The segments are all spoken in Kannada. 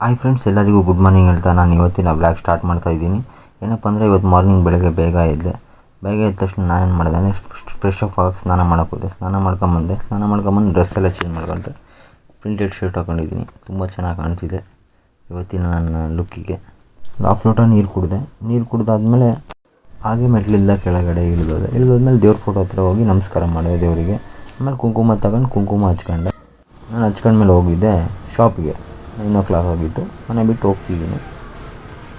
ಹಾಯ್ ಫ್ರೆಂಡ್ಸ್, ಎಲ್ಲರಿಗೂ ಗುಡ್ ಮಾರ್ನಿಂಗ್ ಹೇಳ್ತಾ ನಾನು ಇವತ್ತಿನ ಬ್ಲಾಗ್ ಸ್ಟಾರ್ಟ್ ಮಾಡ್ತಾ ಇದ್ದೀನಿ. ಏನಪ್ಪ ಅಂದರೆ ಇವತ್ತು ಮಾರ್ನಿಂಗ್ ಬೆಳಗ್ಗೆ ಬೇಗ ಎದ್ದ ತಕ್ಷಣ ನಾನು ಏನು ಮಾಡಿದೆ ಅಂದರೆ ಫ್ರೆಶ್ ಅಪ್ ಆಗಿ ಸ್ನಾನ ಮಾಡ್ಕೊಂಬಂದು ಡ್ರೆಸ್ ಎಲ್ಲ ಚೇಂಜ್ ಮಾಡ್ಕೊಂಡ್ರೆ ಪ್ರಿಂಟೆಡ್ ಶರ್ಟ್ ಹಾಕೊಂಡಿದ್ದೀನಿ. ತುಂಬ ಚೆನ್ನಾಗಿ ಕಾಣ್ತಿದೆ ಇವತ್ತಿನ ನನ್ನ ಲುಕ್ಕಿಗೆ. 1/2 ಲೋಟ ನೀರು ಕುಡಿದಾದ್ಮೇಲೆ ಹಾಗೆ ಮೆಟ್ಲಿಂದ ಕೆಳಗಡೆ ಇಳಿದೋದ್ಮೇಲೆ ದೇವ್ರ ಫೋಟೋ ಹತ್ರ ಹೋಗಿ ನಮಸ್ಕಾರ ಮಾಡಿದೆ ದೇವರಿಗೆ. ಆಮೇಲೆ ಕುಂಕುಮ ತಗೊಂಡು ಕುಂಕುಮ ಹಚ್ಕೊಂಡೆ. ನಾನು ಹಚ್ಕೊಂಡ್ಮೇಲೆ ಹೋಗಿದ್ದೆ ಶಾಪಿಗೆ. 9 o'clock ಆಗಿತ್ತು. ಮನೆ ಬಿಟ್ಟು ಹೋಗ್ತಿದ್ದೀನಿ.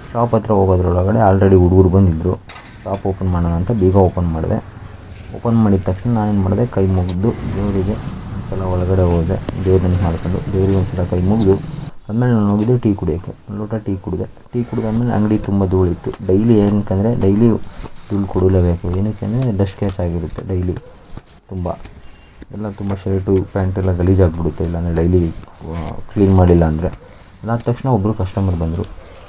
ಶಾಪ್ ಹತ್ರ ಹೋಗೋದ್ರೊಳಗಡೆ ಆಲ್ರೆಡಿ ಹುಡುಗರು ಬಂದಿದ್ದರು. ಶಾಪ್ ಓಪನ್ ಮಾಡೋಣ ಅಂತ ಬೀಗ ಓಪನ್ ಮಾಡಿದೆ. ಓಪನ್ ಮಾಡಿದ ತಕ್ಷಣ ನಾನೇನು ಮಾಡಿದೆ, ಕೈ ಮುಗಿದು ದೇವರಿಗೆ ಒಂದ್ಸಲ ಒಳಗಡೆ ಹೋದೆ. ದೇವ್ರನ್ನ ಮಾಡ್ಕೊಂಡು ದೇವ್ರಿಗೆ ಒಂದ್ಸಲ ಕೈ ಮುಗಿದು ಆದಮೇಲೆ ನಾನು ಹೋಗಿದ್ದೆ ಟೀ ಕುಡಿಯೋಕ್ಕೆ. ಒಂದು ಲೋಟ ಟೀ ಕುಡಿದಾದ್ಮೇಲೆ ಅಂಗಡಿ ತುಂಬ ಧೂಳಿತ್ತು. ಡೈಲಿ ಏನಕ್ಕಂದರೆ ಡೈಲಿ ಧೂಳು ಕೊಡಲೇಬೇಕು. ಏನಕ್ಕೆ ಅಂದರೆ ಡಸ್ಟ್ ಕ್ಯಾಚ್ ಆಗಿರುತ್ತೆ ಡೈಲಿ ತುಂಬ ಶರ್ಟು ಪ್ಯಾಂಟೆಲ್ಲ ಗಲೀಜಾಗಿಬಿಡುತ್ತೆ. ಇಲ್ಲಾಂದರೆ ಡೈಲಿ ಕ್ಲೀನ್ ಮಾಡಿಲ್ಲ ಅಂದರೆ. ಅದಾದ ತಕ್ಷಣ ಒಬ್ಬರು ಕಸ್ಟಮರ್ ಬಂದರು.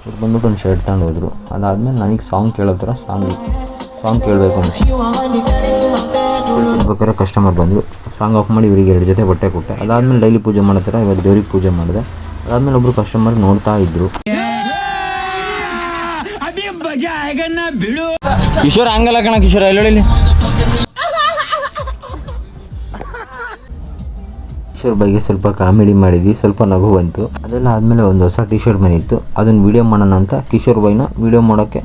ಅವ್ರು ಬಂದ್ಬಿಟ್ಟು ಒಂದು ಶರ್ಟ್ ತಗೊಂಡು ಹೋದರು. ಅದಾದಮೇಲೆ ನನಗೆ ಸಾಂಗ್ ಕೇಳೋ ಥರ ಸಾಂಗ್ ಕೇಳಬೇಕು ಅಂತ ಹೇಳ್ಬೇಕಾದ್ರೆ ಕಸ್ಟಮರ್ ಬಂದರು. ಸಾಂಗ್ ಆಫ್ ಮಾಡಿ ಇವರಿಗೆ 2 ಜೊತೆ ಬಟ್ಟೆ ಕೊಟ್ಟೆ. ಅದಾದಮೇಲೆ ಡೈಲಿ ಪೂಜೆ ಮಾಡೋ ಥರ ಇವತ್ತು ದೇವ್ರಿಗೆ ಪೂಜೆ ಮಾಡಿದೆ. ಅದಾದಮೇಲೆ ಒಬ್ಬರು ಕಸ್ಟಮರ್ ನೋಡ್ತಾ ಇದ್ದರು. ಕಿಶೋರ್ ಹಂಗಲ್ಲ ಕಣ, ಕಿಶೋರ್ ಎಲ್ಲೊಳ್ಳಿ ಕಿಶೋರ್ ಬಗ್ಗೆ ಸ್ವಲ್ಪ ಕಾಮಿಡಿ ಮಾಡಿದ್ವಿ, ಸ್ವಲ್ಪ ನಗು ಬಂತು. ಅದೆಲ್ಲ ಆದಮೇಲೆ ಒಂದು ಹೊಸ ಟಿ ಶರ್ಟ್ ಬಂದಿತ್ತು. ಅದನ್ನು ವೀಡಿಯೋ ಮಾಡೋಣ ಅಂತ ಕಿಶೋರ್ ಬೈನ ವೀಡಿಯೋ ಮಾಡೋಕ್ಕೆ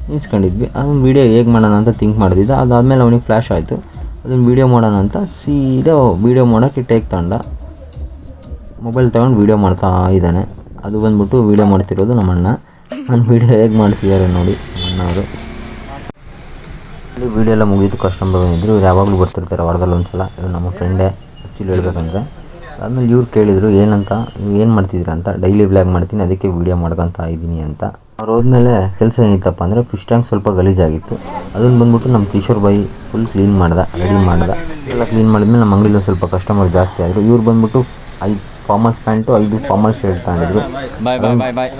ನಿಲ್ಸ್ಕೊಂಡಿದ್ವಿ. ಅದನ್ನು ವೀಡಿಯೋ ಹೇಗೆ ಮಾಡೋಣ ಅಂತ ಥಿಂಕ್ ಮಾಡಿದ್ದೆ. ಅದಾದಮೇಲೆ ಅವನಿಗೆ ಫ್ಲ್ಯಾಶ್ ಆಯಿತು. ಅದನ್ನು ವೀಡಿಯೋ ಮಾಡೋಣ ಅಂತ ಸೀದಾ ವೀಡಿಯೋ ಮಾಡೋಕ್ಕೆ ಟೇಕ್ ತಗೊಂಡ ಮೊಬೈಲ್ ತೊಗೊಂಡು ವೀಡಿಯೋ ಮಾಡ್ತಾ ಇದ್ದಾನೆ. ಅದು ಬಂದ್ಬಿಟ್ಟು ವೀಡಿಯೋ ಮಾಡ್ತಿರೋದು ನಮ್ಮಣ್ಣ. ನಾನು ವೀಡಿಯೋ ಹೇಗೆ ಮಾಡ್ತಿದ್ದಾರೆ ನೋಡಿ ನಮ್ಮಣ್ಣವರು. ಅಲ್ಲಿ ವೀಡಿಯೋ ಎಲ್ಲ ಮುಗಿದು ಕಸ್ಟಮರ್ ಬಂದಿದ್ದರು. ಇವ್ರು ಯಾವಾಗಲೂ ಬರ್ತಿರ್ತಾರೆ ವಾರದಲ್ಲಿ ಒಂದು ಸಲ. ಇದು ನಮ್ಮ ಫ್ರೆಂಡೇ ಆ್ಯಕ್ಚುಲಿ ಹೇಳ್ಬೇಕಂದ್ರೆ. ಆದಮೇಲೆ ಇವ್ರು ಕೇಳಿದರು ಏನಂತ, ನೀವು ಏನು ಮಾಡ್ತಿದ್ದೀರಾ ಅಂತ. ಡೈಲಿ ಬ್ಲಾಗ್ ಮಾಡ್ತೀನಿ, ಅದಕ್ಕೆ ವೀಡಿಯೋ ಮಾಡ್ಕೊತಾ ಇದ್ದೀನಿ ಅಂತ. ಅವ್ರು ಹೋದ್ಮೇಲೆ ಕೆಲಸ ಏನಿತ್ತಪ್ಪ ಅಂದರೆ ಫಿಶ್ ಟ್ಯಾಂಕ್ ಸ್ವಲ್ಪ ಗಲೀಜಾಗಿತ್ತು. ಅದನ್ನು ಬಂದ್ಬಿಟ್ಟು ನಮ್ಮ Kishore by full clean ready ಮಾಡ್ದೆ. ಎಲ್ಲ ಕ್ಲೀನ್ ಮಾಡಿದ್ಮೇಲೆ ನಮ್ಮ ಅಂಗಡಿಲಿ ಸ್ವಲ್ಪ ಕಸ್ಟಮರ್ ಜಾಸ್ತಿ ಆದರು. ಇವ್ರು ಬಂದ್ಬಿಟ್ಟು 5 ಫಾರ್ಮಲ್ಸ್ ಪ್ಯಾಂಟು 5 ಫಾರ್ಮಲ್ ಶರ್ಟ್ ತಗೊಂಡಿದ್ರು.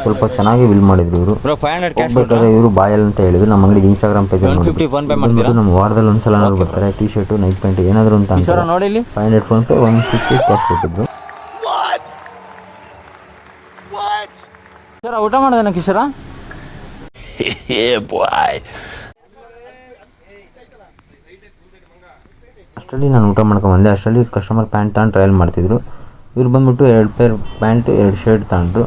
ಸ್ವಲ್ಪ ಚೆನ್ನಾಗಿ ಬಿಲ್ ಮಾಡಿದ್ರು ಇವರು. ಹೋಗ್ಬೇಕಾದ್ರೆ ಇವರು ಬಾಯಲ್ ಅಂತ ಹೇಳಿದ್ರು. ನಮ್ಮ ಅಂಗಡಿ ಇನ್ಸ್ಟಾಗ್ರಾಮ್ ಪೇಜ್ ನೋಡಿದ್ರು. ನಮ್ಮ ವಾರದಲ್ಲಿ ಒಂದ್ಸಲ ಏನಾದ್ರು ಬರ್ತಾರೆ. ಟೀ ಶರ್ಟು ನೈಟ್ ಪ್ಯಾಂಟ್ ಏನಾದರೂ ಅಂತ 500 ಫೋನ್ಪೇ 150 ಕ್ಯಾಶ್ ಕೊಟ್ಟಿದ್ರು. ಊಟ ಮಾಡೋದನ್ನ ಕಿಶೋರ ಅಷ್ಟರಲ್ಲಿ ನಾನು ಊಟ ಮಾಡ್ಕೊಂಬಂದೆ. ಅಷ್ಟರಲ್ಲಿ ಕಸ್ಟಮರ್ ಪ್ಯಾಂಟ್ ತಗೊಂಡು ಟ್ರಯಲ್ ಮಾಡ್ತಿದ್ರು. ಇವ್ರು ಬಂದ್ಬಿಟ್ಟು 2 ಪೇರ್ ಪ್ಯಾಂಟು 2 ಶರ್ಟ್ ತಗೊಂಡ್ರು.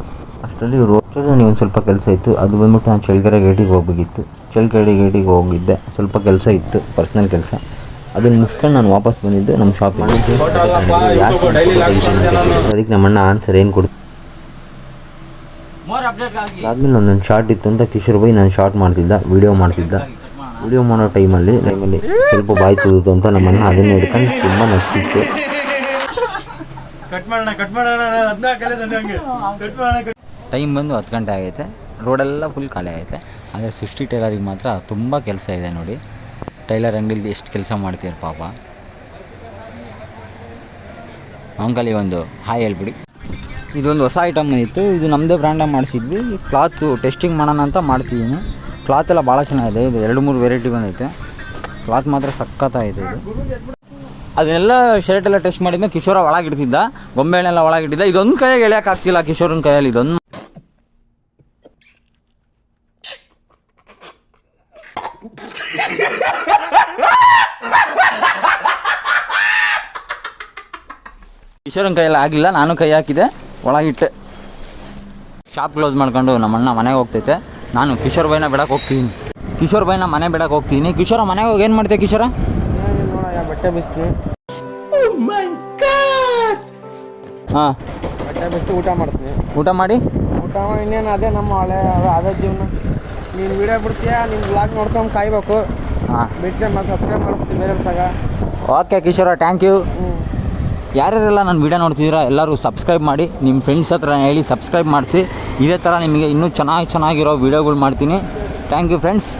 ಅಷ್ಟರಲ್ಲಿ ಇವರು ನನಗೆ ಒಂದು ಸ್ವಲ್ಪ ಕೆಲಸ ಇತ್ತು. ಅದು ಬಂದ್ಬಿಟ್ಟು ನಾನು ಚಳ್ಳಕೆರೆ ಗೇಟಿಗೆ ಹೋಗ್ಬೇಕಿತ್ತು. ಚಳ್ಳಕೆರೆ ಗೇಟಿಗೆ ಹೋಗಿದ್ದೆ. ಸ್ವಲ್ಪ ಕೆಲಸ ಇತ್ತು, ಪರ್ಸ್ನಲ್ ಕೆಲಸ. ಅದನ್ನು ಮುಗಿಸ್ಕೊಂಡು ನಾನು ವಾಪಸ್ ಬಂದಿದ್ದೆ ನಮ್ಮ ಶಾಪಿಗೆ. ಅದಕ್ಕೆ ನಮ್ಮಣ್ಣ ಆನ್ಸರ್ ಏನು ಕೊಡ್ತು. ಅದಾದಮೇಲೆ ಒಂದೊಂದು ಶಾರ್ಟ್ ಇತ್ತು ಅಂತ ಕಿಶೋರ್ ಬೈ ನಾನು ಶಾರ್ಟ್ ಮಾಡ್ತಿದ್ದ, ವೀಡಿಯೋ ಮಾಡೋ ಟೈಮಲ್ಲಿ ಸ್ವಲ್ಪ ಬಾಯಿ ತುದಿತು ಅಂತ ನಮ್ಮಣ್ಣ ಅದನ್ನೇ ಹಿಡ್ಕೊಂಡು ತುಂಬ ನಗ್ತಿತ್ತು. ಟೈಮ್ ಬಂದು 10 ಗಂಟೆ ಆಗೈತೆ. ರೋಡೆಲ್ಲ ಫುಲ್ ಖಾಲಿ ಆಗೈತೆ. ಆದರೆ ಸೃಷ್ಟಿ ಟೈಲರಿಗೆ ಮಾತ್ರ ತುಂಬ ಕೆಲಸ ಇದೆ ನೋಡಿ. ಟೈಲರ್ ಅಂಗಡಿಲಿ ಎಷ್ಟು ಕೆಲಸ ಮಾಡ್ತೀರ ಪಾಪ. ಅಂಕಲಿ ಒಂದು ಹಾಯ್ ಹೇಳ್ಬಿಡಿ. ಇದೊಂದು ಹೊಸ ಐಟಮ್ ಇತ್ತು. ಇದು ನಮ್ಮದೇ ಬ್ರ್ಯಾಂಡಾಗಿ ಮಾಡಿಸಿದ್ವಿ. ಕ್ಲಾತು ಟೆಸ್ಟಿಂಗ್ ಮಾಡೋಣ ಅಂತ ಮಾಡ್ತಿದ್ದೀನಿ. ಕ್ಲಾತ್ ಎಲ್ಲ ಭಾಳ ಚೆನ್ನಾಗಿದೆ. ಇದು 2-3 ವೆರೈಟಿ ಬಂದೈತೆ. ಕ್ಲಾತ್ ಮಾತ್ರ ಸಖತ್ತಾಗಿದೆ ಇದು. ಅದನ್ನೆಲ್ಲ ಶರ್ಟ್ ಎಲ್ಲ ಟೆಸ್ಟ್ ಮಾಡಿದ್ಮೇಲೆ ಕಿಶೋರ ಒಳಗಿಡ್ತಿದ್ದ, ಗೊಂಬೆನೆಲ್ಲ ಒಳಗಿಟ್ಟಿದ್ದ. ಇದೊಂದು ಕೈಯಾಗಿ ಎಳೆಯೋಕ್ಕಾಗ್ತಿಲ್ಲ ಕಿಶೋರನ ಕೈಯಲ್ಲಿ. ಇದೊಂದು ಕಿಶೋರನ ಕೈಯಲ್ಲಿ ಆಗಿಲ್ಲ. ನಾನು ಕೈ ಹಾಕಿದೆ, ಒಳಗಿಟ್ಟೆ. ಶಾಪ್ ಕ್ಲೋಸ್ ಮಾಡ್ಕೊಂಡು ನಮ್ಮಣ್ಣ ಮನೆಗೆ ಹೋಗ್ತೈತೆ. ನಾನು ಕಿಶೋರ್ ಬೈನ ಬಿಡಕ್ಕೆ ಹೋಗ್ತಿದ್ದೀನಿ. ಕಿಶೋರ ಮನೆಗೆ ಹೋಗಿ ಏನು ಮಾಡ್ತೀಯ ಕಿಶೋರ? ಬಟ್ಟೆ ಬಿಸ್ತೀನಿ. ಹಾಂ, ಬಟ್ಟೆ ಬಿಟ್ಟು ಊಟ ಮಾಡಿ ಇನ್ನೇನು ಅದೇ ನಮ್ಮ ಅದೇ ಜೀವನ. ನೀನು ವಿಡಿಯೋ ಬಿಡ್ತೀಯ, ನೀನು ಬ್ಲಾಗ್ ನೋಡ್ಕೊಂಡು ಕಾಯ್ಬೇಕು. ಹಾಂ, ಬಿಟ್ಟರೆ ಮತ್ತೆ ಸಬ್ಸ್ಕ್ರೈಬ್ ಮಾಡಿಸ್ತೀವಿ ಬೇರೆ ತಗ. Okay Kishora, thank you. ಯಾರ್ಯಾರೆಲ್ಲ ನನ್ನ ವೀಡಿಯೋ ನೋಡ್ತಿದ್ದೀರಾ ಎಲ್ಲರೂ ಸಬ್ಸ್ಕ್ರೈಬ್ ಮಾಡಿ. ನಿಮ್ಮ ಫ್ರೆಂಡ್ಸ್ ಹತ್ರ ಹೇಳಿ ಸಬ್ಸ್ಕ್ರೈಬ್ ಮಾಡಿಸಿ. ಇದೇ ಥರ ನಿಮಗೆ ಇನ್ನೂ ಚೆನ್ನಾಗಿರೋ ವೀಡಿಯೋಗಳು ಮಾಡ್ತೀನಿ. Thank you friends.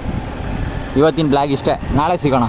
ಇವತ್ತಿನ ಬ್ಲಾಗ್ ಇಷ್ಟೇ. ನಾಳೆ ಸಿಗೋಣ.